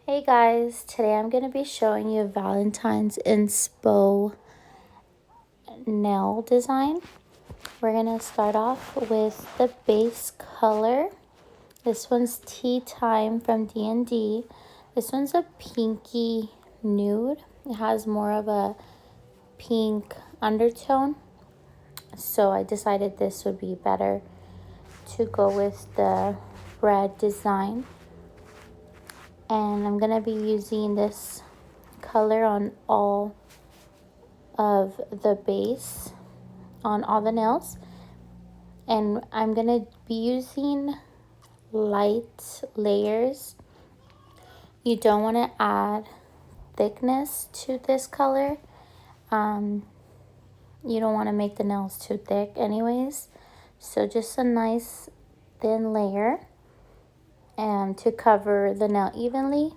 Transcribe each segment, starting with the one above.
Hey guys, today I'm going to be showing you Valentine's inspo nail design. We're going to start off with the base color. This one's Tea Time from D&D. This one's a pinky nude. It has more of a pink undertone. So I decided this would be better to go with the red design. And I'm going to be using this color on all of the base on all the nails, and I'm gonna be using light layers. You don't want to add thickness to this color. You don't want to make the nails too thick anyways, so just a nice thin layer and to cover the nail evenly.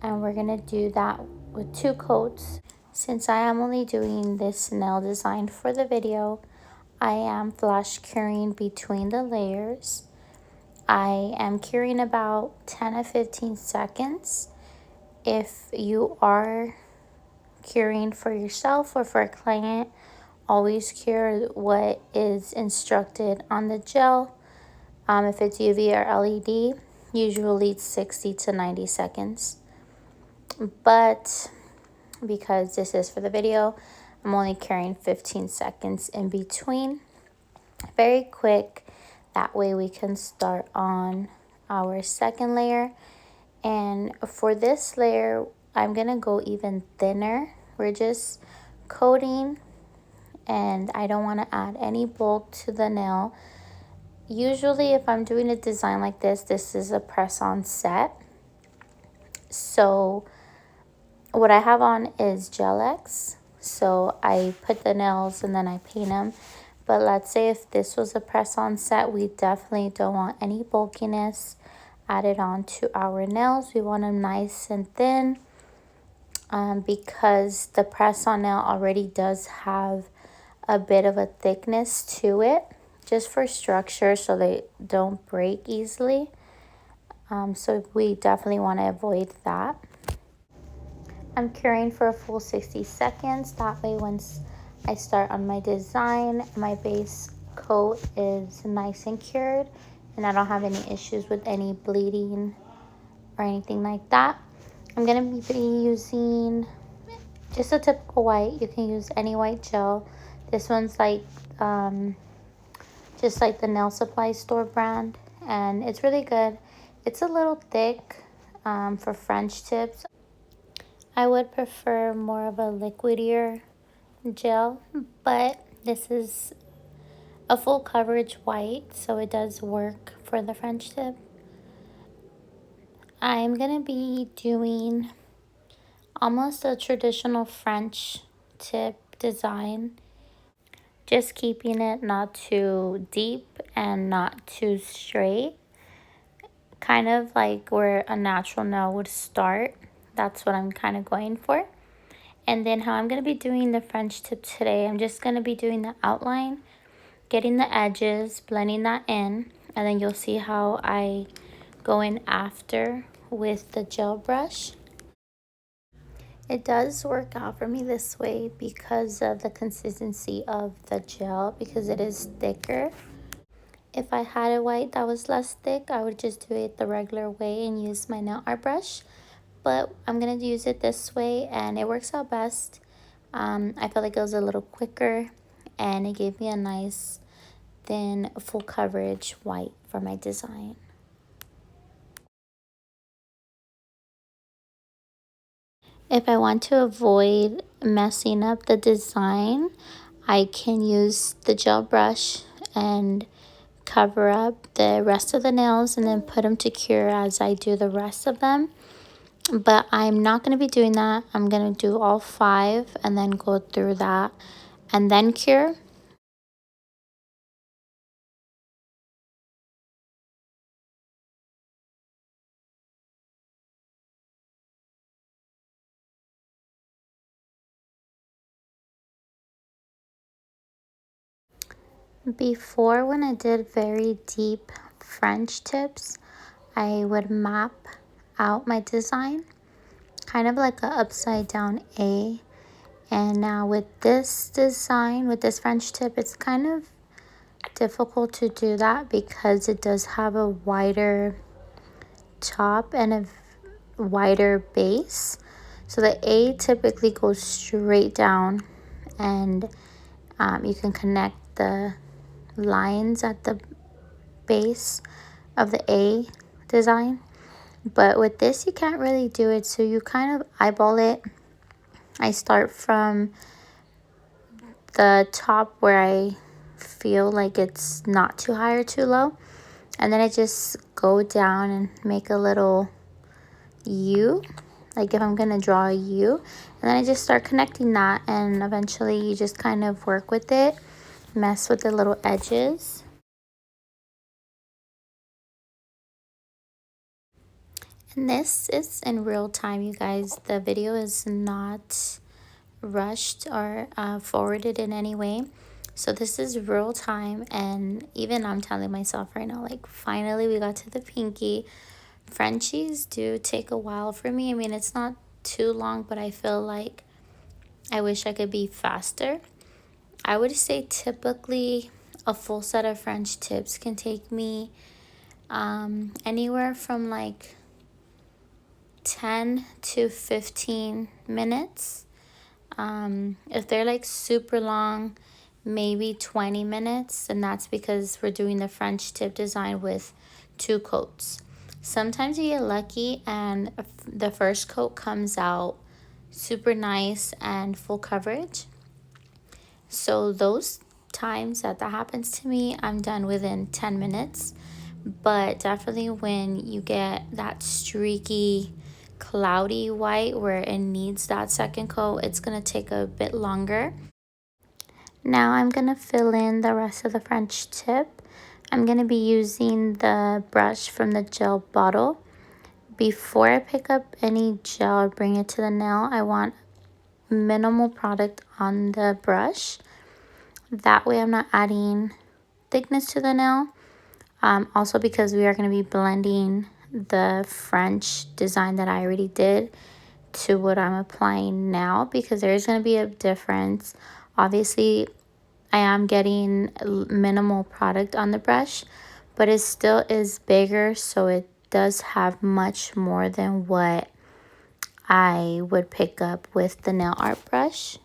And we're gonna do that with 2 coats. Since I am only doing this nail design for the video, I am flash curing between the layers. I am curing about 10 to 15 seconds. If you are curing for yourself or for a client, always cure what is instructed on the gel. If it's UV or LED, usually it's 60 to 90 seconds. But because this is for the video, I'm only carrying 15 seconds in between. Very quick, that way we can start on our second layer. And for this layer, I'm gonna go even thinner. We're just coating, and I don't want to add any bulk to the nail. Usually if I'm doing a design like this is a press-on set. So what I have on is Gel X. So I put the nails and then I paint them. But let's say if this was a press-on set, we definitely don't want any bulkiness added on to our nails. We want them nice and thin because the press-on nail already does have a bit of a thickness to it, just for structure so they don't break easily. So we definitely want to avoid that. I'm curing for a full 60 seconds. That way once I start on my design, my base coat is nice and cured and I don't have any issues with any bleeding or anything like that. I'm going to be using just a typical white. You can use any white gel. This one's like just like the nail supply store brand, and it's really good. It's a little thick for French tips. I would prefer more of a liquidier gel, but this is a full coverage white, so it does work for the French tip. I'm gonna be doing almost a traditional French tip design, just keeping it not too deep and not too straight, kind of like where a natural nail would start. That's what I'm kind of going for. And then how I'm going to be doing the French tip today, I'm just going to be doing the outline, getting the edges, blending that in, and then you'll see how I go in after with the gel brush. It does work out for me this way because of the consistency of the gel, because it is thicker. If I had a white that was less thick, I would just do it the regular way and use my nail art brush. But I'm going to use it this way and it works out best. I felt like it was a little quicker and it gave me a nice thin full coverage white for my design. If I want to avoid messing up the design, I can use the gel brush and cover up the rest of the nails and then put them to cure as I do the rest of them. But I'm not going to be doing that. I'm going to do all 5 and then go through that and then cure. Before, when I did very deep French tips, I would map out my design, kind of like a upside down A. And now with this design, with this French tip, it's kind of difficult to do that because it does have a wider top and a wider base. So the A typically goes straight down, and you can connect the lines at the base of the A design. But with this, you can't really do it, so you kind of eyeball it. I start from the top where I feel like it's not too high or too low, and then I just go down and make a little U, like if I'm gonna draw a U, and then I just start connecting that, and eventually you just kind of work with it, mess with the little edges. And this is in real time, you guys. The video is not rushed or forwarded in any way. So this is real time, and even I'm telling myself right now, like, finally we got to the pinky. Frenchies do take a while for me. I mean, it's not too long, but I feel like I wish I could be faster. I would say typically a full set of French tips can take me anywhere from like 10 to 15 minutes. If they're like super long, maybe 20 minutes, and that's because we're doing the French tip design with 2 coats. Sometimes you get lucky and the first coat comes out super nice and full coverage. So those times that happens to me, I'm done within 10 minutes. But definitely when you get that streaky, cloudy white where it needs that second coat, it's going to take a bit longer. Now I'm going to fill in the rest of the French tip. I'm going to be using the brush from the gel bottle. Before I pick up any gel or bring it to the nail, I want minimal product on the brush. That way I'm not adding thickness to the nail. Also because we are going to be blending the French design that I already did to what I'm applying now, because there is going to be a difference. Obviously, I am getting minimal product on the brush, but it still is bigger, so it does have much more than what I would pick up with the nail art brush.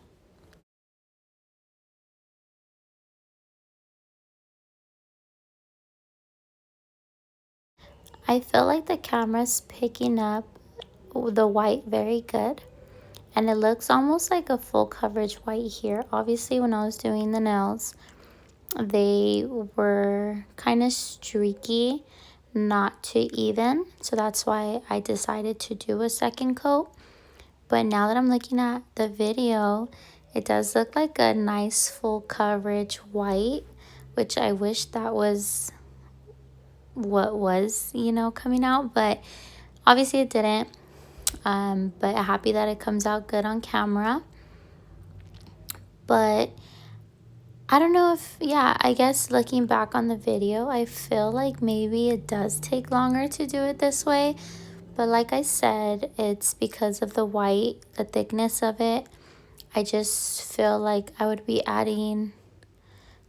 I feel like the camera's picking up the white very good, and it looks almost like a full coverage white here. Obviously, when I was doing the nails, they were kind of streaky, not too even, so that's why I decided to do a second coat. But now that I'm looking at the video, it does look like a nice full coverage white, which I wish that was what was, coming out, but obviously it didn't. But happy that it comes out good on camera. But I don't know if, yeah, I guess looking back on the video, I feel like maybe it does take longer to do it this way. But like I said, it's because of the white, the thickness of it. I just feel like I would be adding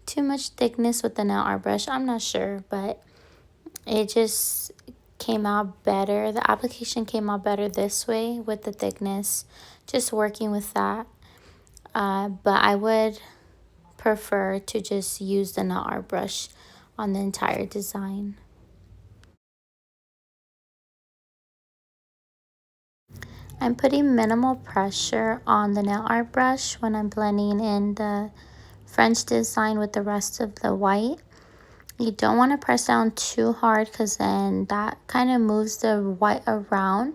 too much thickness with the nail art brush. I'm not sure, but it just came out better. The application came out better this way with the thickness, just working with that. But I would prefer to just use the nail art brush on the entire design. I'm putting minimal pressure on the nail art brush when I'm blending in the French design with the rest of the white. You don't want to press down too hard, because then that kind of moves the white around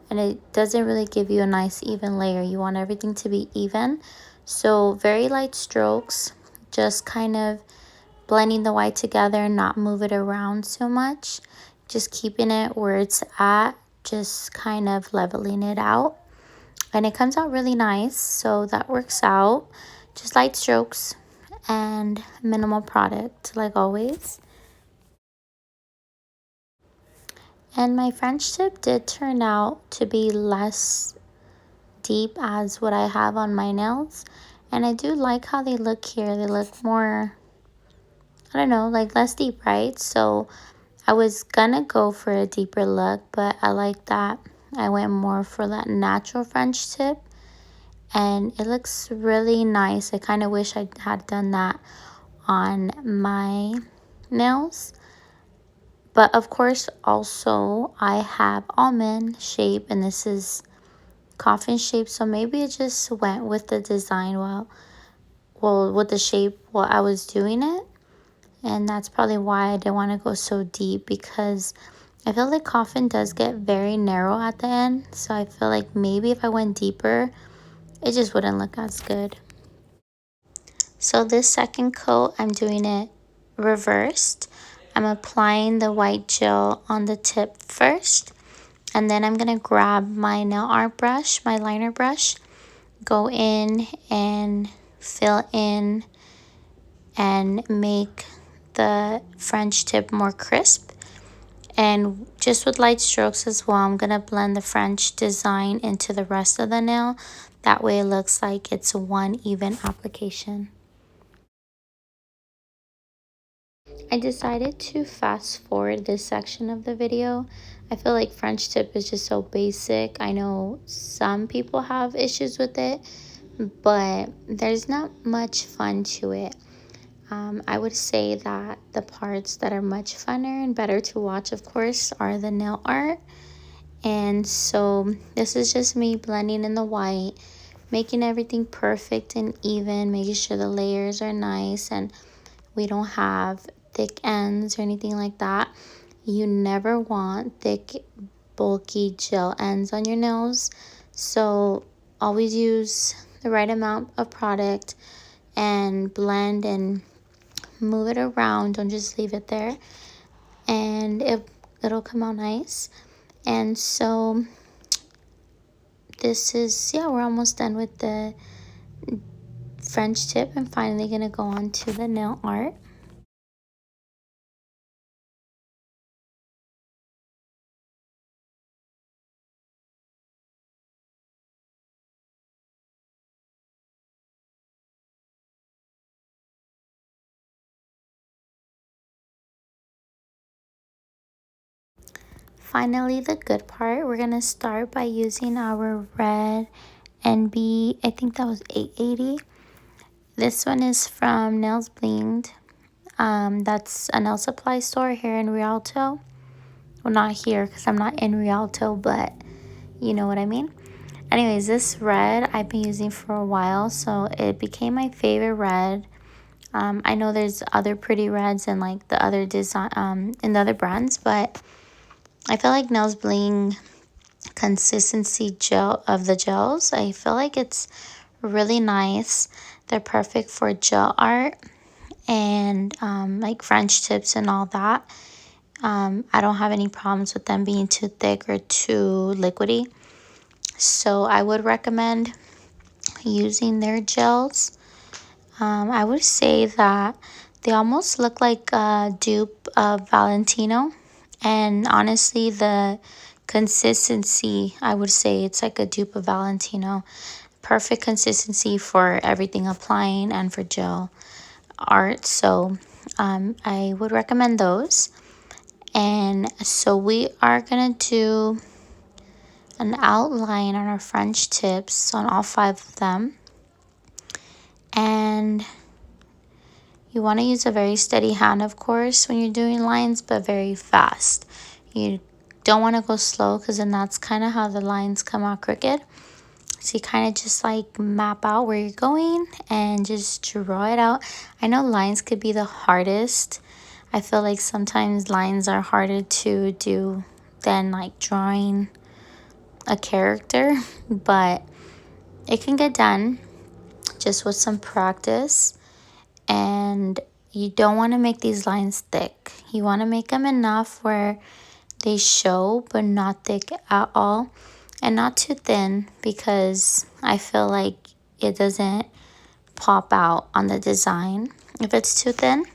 and it doesn't really give you a nice even layer. You want everything to be even. So very light strokes, just kind of blending the white together, not move it around so much, just keeping it where it's at, just kind of leveling it out, and it comes out really nice. So that works out. Just light strokes and minimal product, like always. And my French tip did turn out to be less deep as what I have on my nails. And I do like how they look here. They look more, I don't know, like less deep, right? So I was gonna go for a deeper look, but I like that I went more for that natural French tip. And it looks really nice. I kind of wish I had done that on my nails. But of course, also I have almond shape, and this is coffin shape. So maybe it just went with the design well, with the shape while I was doing it. And that's probably why I didn't want to go so deep, because I feel like coffin does get very narrow at the end. So I feel like maybe if I went deeper, it just wouldn't look as good. So this second coat, I'm doing it reversed. I'm applying the white gel on the tip first, and then I'm gonna grab my nail art brush, my liner brush, go in and fill in and make the French tip more crisp. And just with light strokes as well, I'm gonna blend the French design into the rest of the nail. That way it looks like it's one even application. I decided to fast forward this section of the video. I feel like French tip is just so basic. I know some people have issues with it, but there's not much fun to it. I would say that the parts that are much funner and better to watch, of course, are the nail art. And so this is just me blending in the white, making everything perfect and even, making sure the layers are nice and we don't have thick ends or anything like that. You never want thick, bulky gel ends on your nails. So always use the right amount of product and blend and move it around. Don't just leave it there. And it'll come out nice. And so this is, yeah, we're almost done with the French tip. I'm finally going to go on to the nail art. Finally, the good part, we're going to start by using our red NB, I think that was 880. This one is from Nails Blinged. That's a nail supply store here in Rialto. Well, not here because I'm not in Rialto, but you know what I mean. Anyways, this red I've been using for a while, so it became my favorite red. I know there's other pretty reds and like the other design in the other brands, but I feel like Nails Bling consistency gel of the gels, I feel like it's really nice. They're perfect for gel art and like French tips and all that. I don't have any problems with them being too thick or too liquidy. So I would recommend using their gels. I would say that they almost look like a dupe of Valentino. And honestly, the consistency, I would say it's like a dupe of Valentino. Perfect consistency for everything applying and for gel art. So I would recommend those. And so we are going to do an outline on our French tips on all 5 of them. And you want to use a very steady hand, of course, when you're doing lines, but very fast. You don't want to go slow because then that's kind of how the lines come out crooked. So you kind of just like map out where you're going and just draw it out. I know lines could be the hardest. I feel like sometimes lines are harder to do than like drawing a character, but it can get done just with some practice. And you don't want to make these lines thick. You want to make them enough where they show, but not thick at all, and not too thin, because I feel like it doesn't pop out on the design if it's too thin.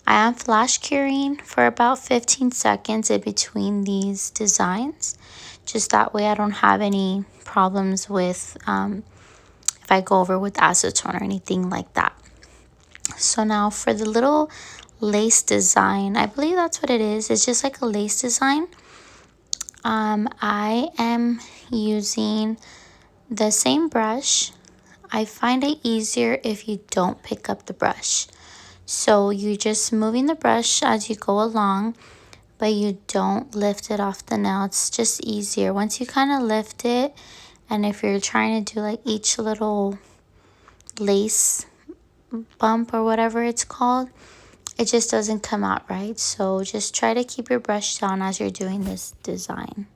I am flash curing for about 15 seconds in between these designs. Just that way I don't have any problems with if I go over with acetone or anything like that. So now for the little lace design, I believe that's what it is. It's just like a lace design. I am using the same brush. I find it easier if you don't pick up the brush. So you're just moving the brush as you go along, but you don't lift it off the nail. It's just easier. Once you kind of lift it, and if you're trying to do like each little lace bump or whatever it's called, it just doesn't come out right. So just try to keep your brush down as you're doing this design.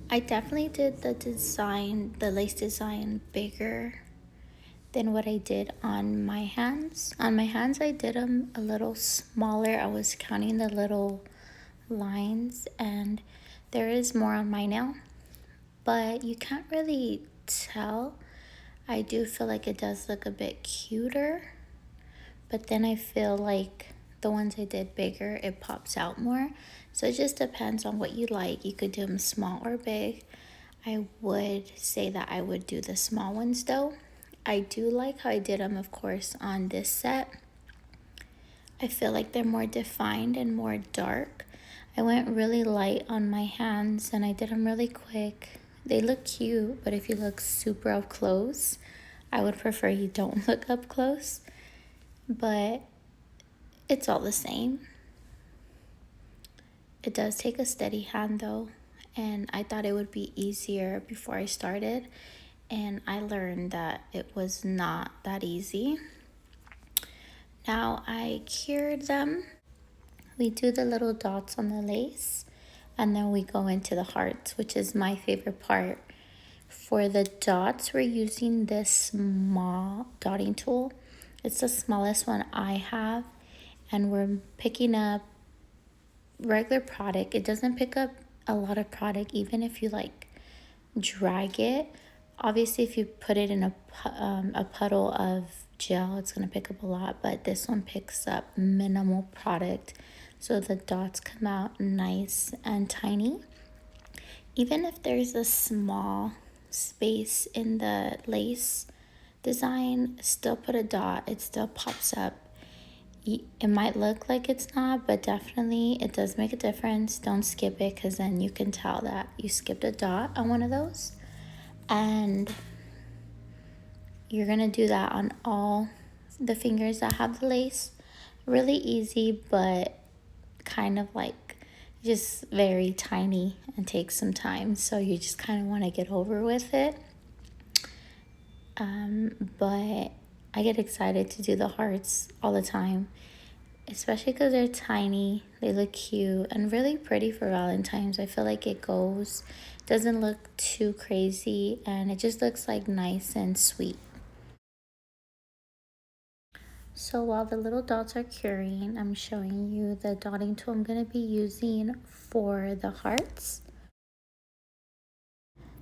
I definitely did the design, the lace design, bigger than what I did on my hands. On my hands, I did them a little smaller. I was counting the little lines, and there is more on my nail, but you can't really tell. I do feel like it does look a bit cuter, but then I feel like the ones I did bigger, it pops out more. So it just depends on what you like. You could do them small or big. I would say that I would do the small ones though. I do like how I did them, of course, on this set. I feel like they're more defined and more dark. I went really light on my hands and I did them really quick. They look cute, but if you look super up close, I would prefer you don't look up close. But it's all the same. It does take a steady hand though, and I thought it would be easier before I started, and I learned that it was not that easy. Now I cured them. We do the little dots on the lace, and then we go into the hearts, which is my favorite part. For the dots, we're using this small dotting tool. It's the smallest one I have, and we're picking up regular product. It doesn't pick up a lot of product even if you like drag it. Obviously, if you put it in a puddle of gel, it's going to pick up a lot, but this one picks up minimal product, so the dots come out nice and tiny. Even if there's a small space in the lace design, still put a dot, it still pops up. It might look like it's not, but definitely it does make a difference. Don't skip it, because then you can tell that you skipped a dot on one of those. And you're gonna do that on all the fingers that have the lace. Really easy, but kind of like just very tiny and takes some time, so you just kind of want to get over with it. But I get excited to do the hearts all the time, especially because they're tiny, they look cute and really pretty for Valentine's. I feel like it doesn't look too crazy, and it just looks like nice and sweet. So while the little dots are curing, I'm showing you the dotting tool I'm going to be using for the hearts.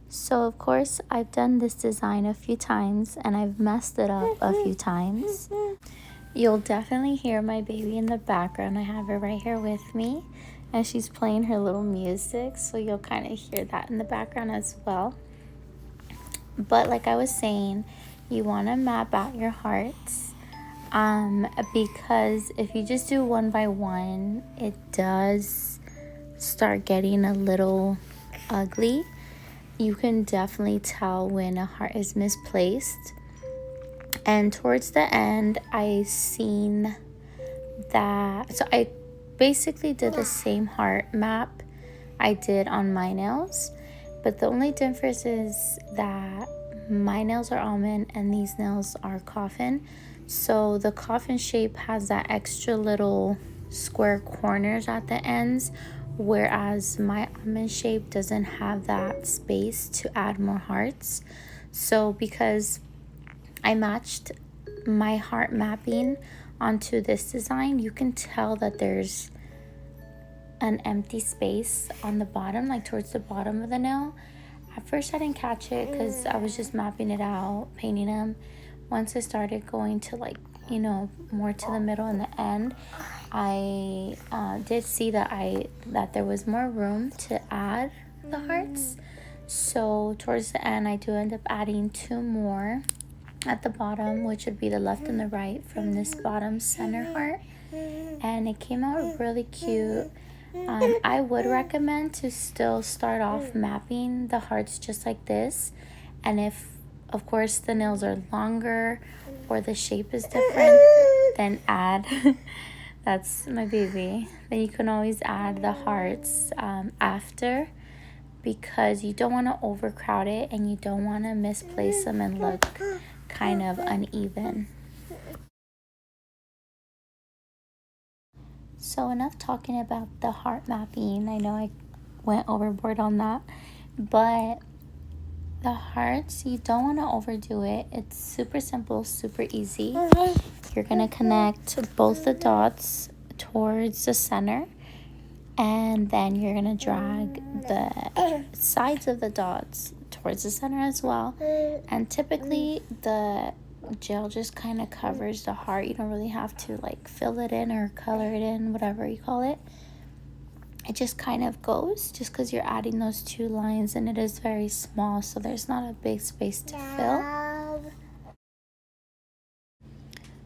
So of course I've done this design a few times and I've messed it up a few times. You'll definitely hear my baby in the background. I have her right here with me and she's playing her little music, so you'll kind of hear that in the background as well. But like I was saying, you want to map out your hearts, because if you just do one by one, it does start getting a little ugly. You can definitely tell when a heart is misplaced. And towards the end, I seen that, so I basically did the same heart map I did on my nails, but the only difference is that my nails are almond and these nails are coffin. So the coffin shape has that extra little square corners at the ends, whereas my almond shape doesn't have that space to add more hearts. So because I matched my heart mapping onto this design, you can tell that there's an empty space on the bottom, like towards the bottom of the nail. At first I didn't catch it because I was just mapping it out, painting them. Once I started going to like you know, more to the middle and the end, I did see that there was more room to add the hearts. So towards the end, I do end up adding 2 more at the bottom, which would be the left and the right from this bottom center heart. And it came out really cute. I would recommend to still start off mapping the hearts just like this. And if, of course, the nails are longer or the shape is different, then add. That's my baby. Then you can always add the hearts after, because you don't want to overcrowd it and you don't want to misplace them and look kind of uneven. So enough talking about the heart mapping. I know I went overboard on that, but the hearts, you don't want to overdo it. It's super simple, super easy. You're going to connect both the dots towards the center, and then you're going to drag the sides of the dots towards the center as well. And typically the gel just kind of covers the heart. You don't really have to like fill it in or color it in, whatever you call it. It just kind of goes, just because you're adding those 2 lines, and it is very small, so there's not a big space to fill.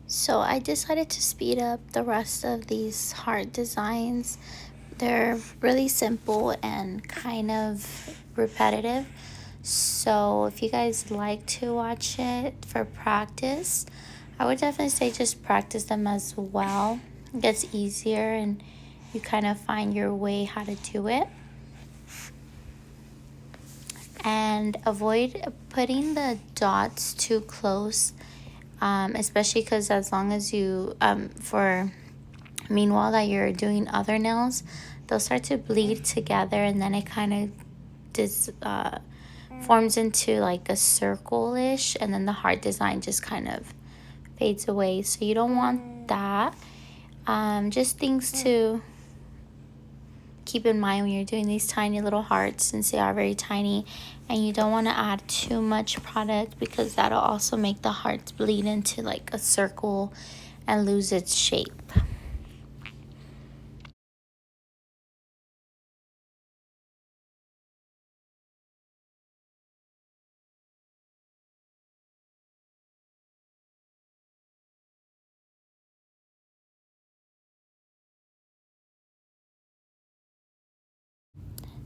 So I decided to speed up the rest of these heart designs. They're really simple and kind of repetitive. So if you guys like to watch it for practice, I would definitely say just practice them as well. It gets easier and you kind of find your way how to do it. And avoid putting the dots too close, especially because as long as you, meanwhile that you're doing other nails, they'll start to bleed together, and then it kind of forms into like a circle-ish, and then the heart design just kind of fades away. So you don't want that. Just things to keep in mind when you're doing these tiny little hearts, since they are very tiny, and you don't want to add too much product, because that'll also make the hearts bleed into like a circle and lose its shape.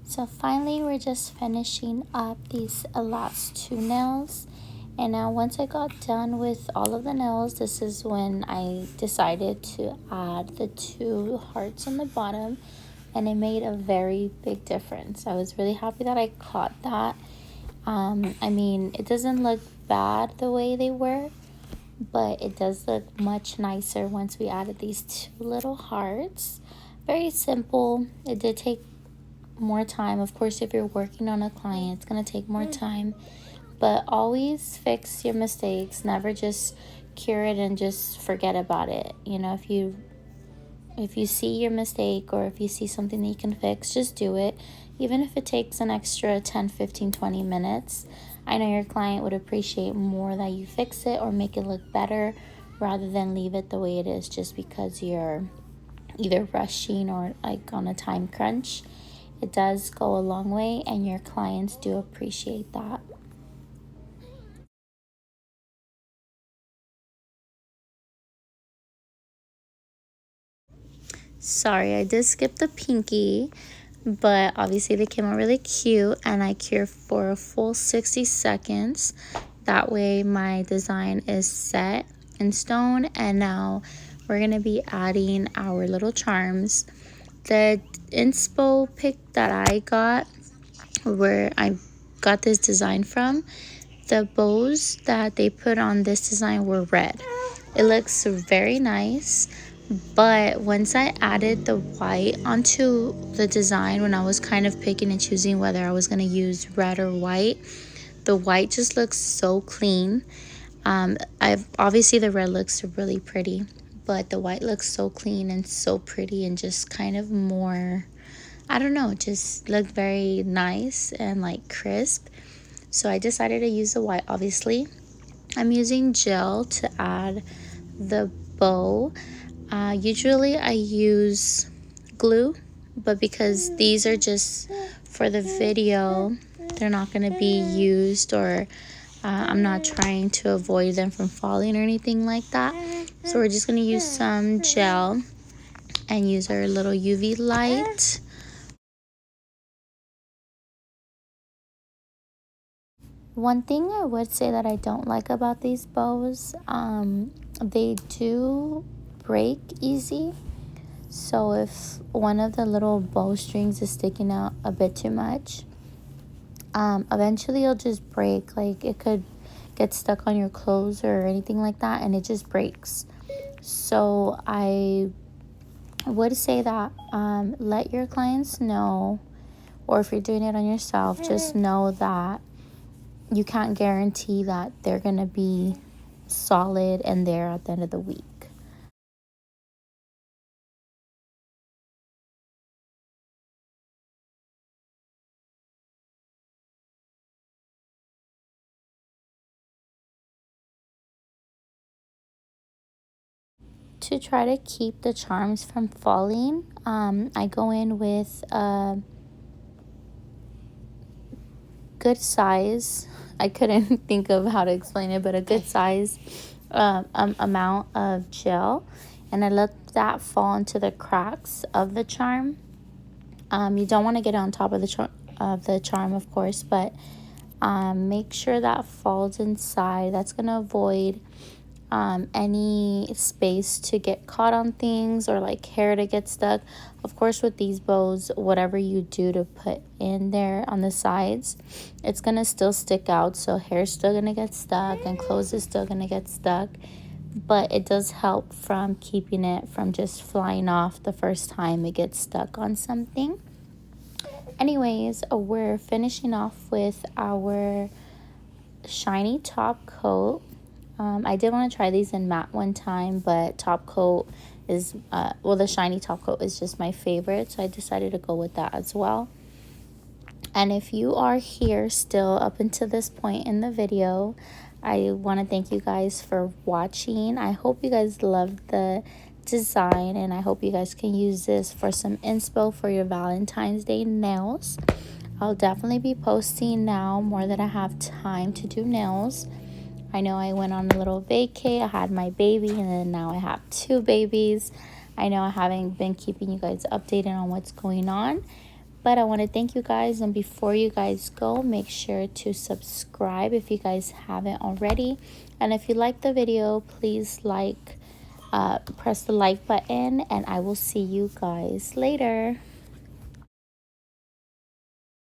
So finally, we're just finishing up these last 2 nails. And now once I got done with all of the nails, this is when I decided to add the 2 hearts on the bottom. And it made a very big difference. I was really happy that I caught that. I mean, it doesn't look bad the way they were, but it does look much nicer once we added these 2 little hearts. Very simple. It did take more time. Of course, if you're working on a client, it's going to take more time, but always fix your mistakes. Never just cure it and just forget about it. You know, if you see your mistake, or if you see something that you can fix, just do it, even if it takes an extra 10, 15, 20 minutes. I know your client would appreciate more that you fix it or make it look better, rather than leave it the way it is just because you're either rushing or like on a time crunch. It does go a long way, and your clients do appreciate that. Sorry, I did skip the pinky, but obviously they came out really cute, and I cure for a full 60 seconds. That way my design is set in stone, and now we're going to be adding our little charms. The inspo pic that I got, where I got this design from, the bows that they put on this design were red. It looks very nice, but once I added the white onto the design, when I was kind of picking and choosing whether I was going to use red or white, the white just looks so clean. I've obviously the red looks really pretty, but the white looks so clean and so pretty, and just kind of more, I don't know, just looked very nice and like crisp. So I decided to use the white. Obviously I'm using gel to add the bow. Usually I use glue, but because these are just for the video, they're not going to be used, or I'm not trying to avoid them from falling or anything like that. So we're just going to use some gel and use our little UV light. One thing I would say that I don't like about these bows, they do break easy. So if one of the little bowstrings is sticking out a bit too much, eventually it'll just break. Like, it could get stuck on your clothes or anything like that, and it just breaks. So I would say that let your clients know, or if you're doing it on yourself, just know that you can't guarantee that they're going to be solid and there at the end of the week. To try to keep the charms from falling, I go in with a good size. I couldn't think of how to explain it, but a good size amount of gel, and I let that fall into the cracks of the charm. You don't want to get it on top of the charm, of course, but make sure that falls inside. That's gonna avoid any space to get caught on things, or like hair to get stuck. Of course, with these bows, whatever you do to put in there on the sides, it's gonna still stick out, so hair's still gonna get stuck and clothes is still gonna get stuck, but it does help from keeping it from just flying off the first time it gets stuck on something. Anyways, we're finishing off with our shiny top coat. I did want to try these in matte one time, but top coat is, the shiny top coat is just my favorite, so I decided to go with that as well. And if you are here still up until this point in the video, I want to thank you guys for watching. I hope you guys loved the design, and I hope you guys can use this for some inspo for your Valentine's Day nails. I'll definitely be posting now more that I have time to do nails. I know I went on a little vacay. I had my baby, and then now I have 2 babies. I know I haven't been keeping you guys updated on what's going on, but I want to thank you guys. And before you guys go, make sure to subscribe if you guys haven't already. And if you like the video, please press the like button, and I will see you guys later.